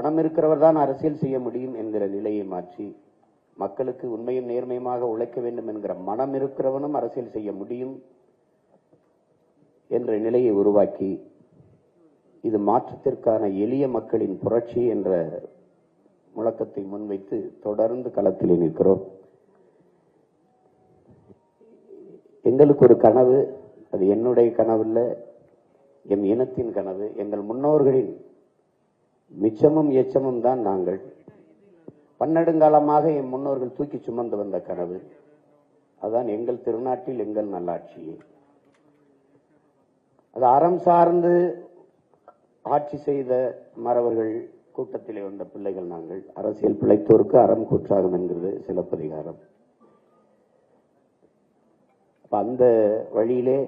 பணம் இருக்கிறவர் தான் அரசியல் செய்ய முடியும் என்கிற நிலையை மாற்றி மக்களுக்கு உண்மையும் நேர்மையுமாக உழைக்க வேண்டும் என்கிற மனம் இருக்கிறவனும் அரசியல் செய்ய முடியும் என்ற நிலையை உருவாக்கி இது மாற்றத்திற்கான எளிய மக்களின் புரட்சி என்ற முழக்கத்தை முன்வைத்து தொடர்ந்து களத்தில் நிற்கிறோம். எங்களுக்கு ஒரு கனவு, அது என்னுடைய கனவு இல்ல, என் இனத்தின் கனவு, எங்கள் முன்னோர்களின் மிச்சமும் எச்சமும் தான் நாங்கள். பன்னெடுங்காலமாக என் முன்னோர்கள் தூக்கி சுமந்து வந்த கனவு, அதான் எங்கள் திருநாட்டில் எங்கள் நல்லாட்சி. அது அறம் சார்ந்து ஆட்சி செய்த மறவர்கள் கூட்டத்திலே வந்த பிள்ளைகள் நாங்கள். அரசியல் பிழைத்தோருக்கு அறம் கூற்றாகும் என்கிறது சிலப்பதிகாரம். அந்த வழியிலே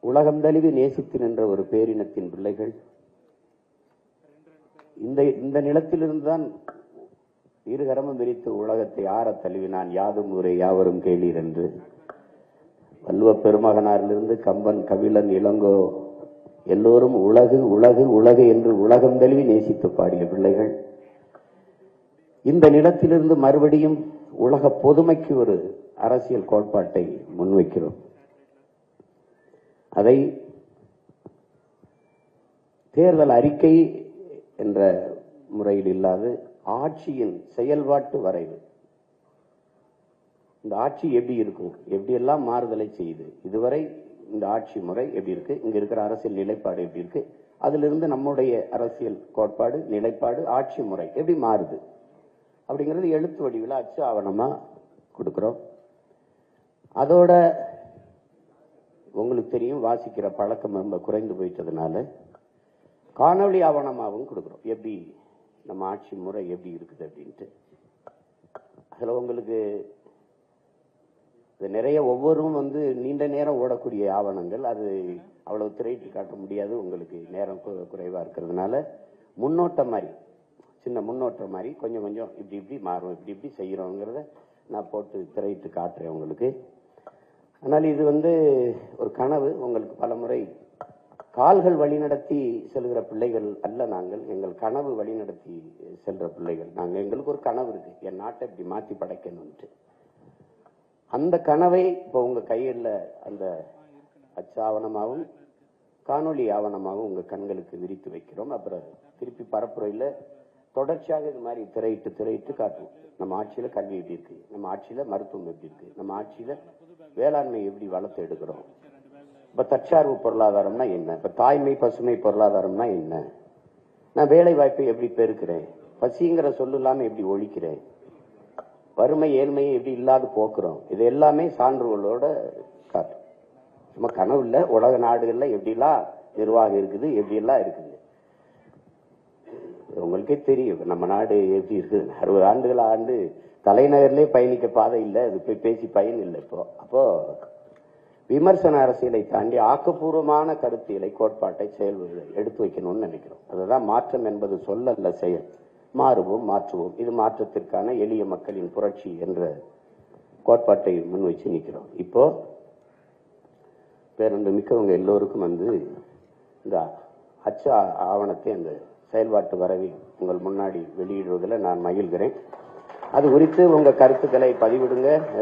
உலகம் தழுவி நேசித்து நின்ற ஒரு பேரினத்தின் பிள்ளைகள் இந்த நிலத்திலிருந்துதான் இருகரமும் விரித்து உலகத்தை ஆற தழுவினான். யாதும் ஊரே யாவரும் கேளீர் என்று வள்ளுவ பெருமகனாரிலிருந்து கம்பன், கபிலன், இளங்கோ எல்லோரும் உலகு உலகு உலகு என்று உலகம் தழுவி நேசித்து பாடிய பிள்ளைகள் இந்த நிலத்திலிருந்து மறுபடியும் உலக பொதுமைக்கு ஒரு அரசியல் கோட்பாட்டை முன்வைக்கிறோம். அதை தேர்தல் அறிக்கை என்ற முறையில் இல்லாது ஆட்சியின் செயல்பாட்டு வரைவு. இந்த ஆட்சி எப்படி இருக்கும், எப்படி எல்லாம் மாறுதலை செய்யுது, இதுவரை இந்த ஆட்சி முறை எப்படி இருக்கு, இங்க இருக்கிற அரசியல் நிலைப்பாடு எப்படி இருக்கு, அதிலிருந்து நம்முடைய அரசியல் கோட்பாடு, நிலைப்பாடு, ஆட்சி முறை எப்படி மாறுது அப்படிங்கிறது எழுத்து வடிவில் அச்சு ஆவணமா கொடுக்கிறோம். அதோட உங்களுக்கு தெரியும், வாசிக்கிற பழக்கம் ரொம்ப குறைந்து போயிட்டதுனால காணொலி ஆவணமாகவும் கொடுக்கிறோம். எப்படி நம்ம ஆட்சி முறை எப்படி இருக்குது அப்படின்ட்டு. அதுல உங்களுக்கு நிறைய ஒவ்வொருவரும் நீண்ட நேரம் ஓடக்கூடிய ஆவணங்கள், அது அவ்வளவு திரையிட்டு காட்ட முடியாது, உங்களுக்கு நேரம் குறைவா இருக்கிறதுனால முன்னோட்டம் மாதிரி, சின்ன முன்னோட்டம் மாதிரி கொஞ்சம் கொஞ்சம் இப்படி இப்படி மாறும், இப்படி இப்படி செய்யறோங்கிறத நான் போட்டு திரையிட்டு காட்டுறேன் உங்களுக்கு. ஆனால் இது ஒரு கனவு. உங்களுக்கு பலமுறை கால்கள் வழிநடத்தி செல்கிற பிள்ளைகள் அல்ல நாங்கள், எங்கள் கனவு வழிநடத்தி செல்ற பிள்ளைகள் நாங்கள். எங்களுக்கு ஒரு கனவு இருக்கு, என் நாட்டை இப்படி மாற்றி படைக்கணும்ட்டு. அந்த கனவை இப்போ உங்க கையில் அந்த அச்சாவணமாகவும் காணொலி ஆவணமாகவும் உங்க கண்களுக்கு விரித்து வைக்கிறோம். அப்புறம் திருப்பி பரப்புரையில் தொடர்ச்சியாக இது மாதிரி திரையிட்டு திரையிட்டு காட்டுவோம். நம்ம ஆட்சியில கல்வி எப்படி இருக்கு, நம்ம ஆட்சியில மருத்துவம் எப்படி இருக்கு, நம்ம ஆட்சியில வேளாண்மை எப்படி வளர்த்து எடுக்கிறோம், இப்ப தற்சார்பு பொருளாதாரம்னா என்ன, இப்ப தாய்மை பசுமை பொருளாதாரம்னா என்ன, நான் வேலை வாய்ப்பை எப்படி பெருக்கிறேன், பசிங்கிற சொல்லு இல்லாம எப்படி ஒழிக்கிறேன், வறுமை ஏழ்மையை எப்படி இல்லாது போக்குறோம், இது எல்லாமே சான்றுகளோட காட்டும். சும்மா கனவு இல்ல, உலக நாடுகள்ல எப்படிலாம் நிர்வாகம் இருக்குது, எப்படி எல்லாம் இருக்குது உங்களுக்கே தெரியும். நம்ம நாடு எப்படி இருக்குது, 60 ஆண்டுகள் ஆண்டு தலைநகர்லேயே பயணிக்க பாதை இல்லை, அது போய் பேசி பயன் இல்லை. அப்போ விமர்சன அரசியலை தாண்டி ஆக்கப்பூர்வமான கருத்தியலை, கோட்பாட்டை, செயல்களை எடுத்து வைக்கணும்னு நினைக்கிறோம். அதுதான் மாற்றம் என்பது சொல்லல்ல, செயல். மாறுவோம், மாற்றுவோம், இது மாற்றத்திற்கான எளிய மக்களின் புரட்சி என்ற கோட்பாட்டை முன்வைச்சு நிற்கிறோம். இப்போ பேரன்பு மிக்கவங்க எல்லோருக்கும் இந்த அச்ச ஆவணத்தை அந்த செயல்பாட்டு வரவில் உங்கள் முன்னாடி வெளியிடுவதில் நான் மகிழ்கிறேன். அது குறித்து உங்க கருத்துக்களை பதிவிடுங்க.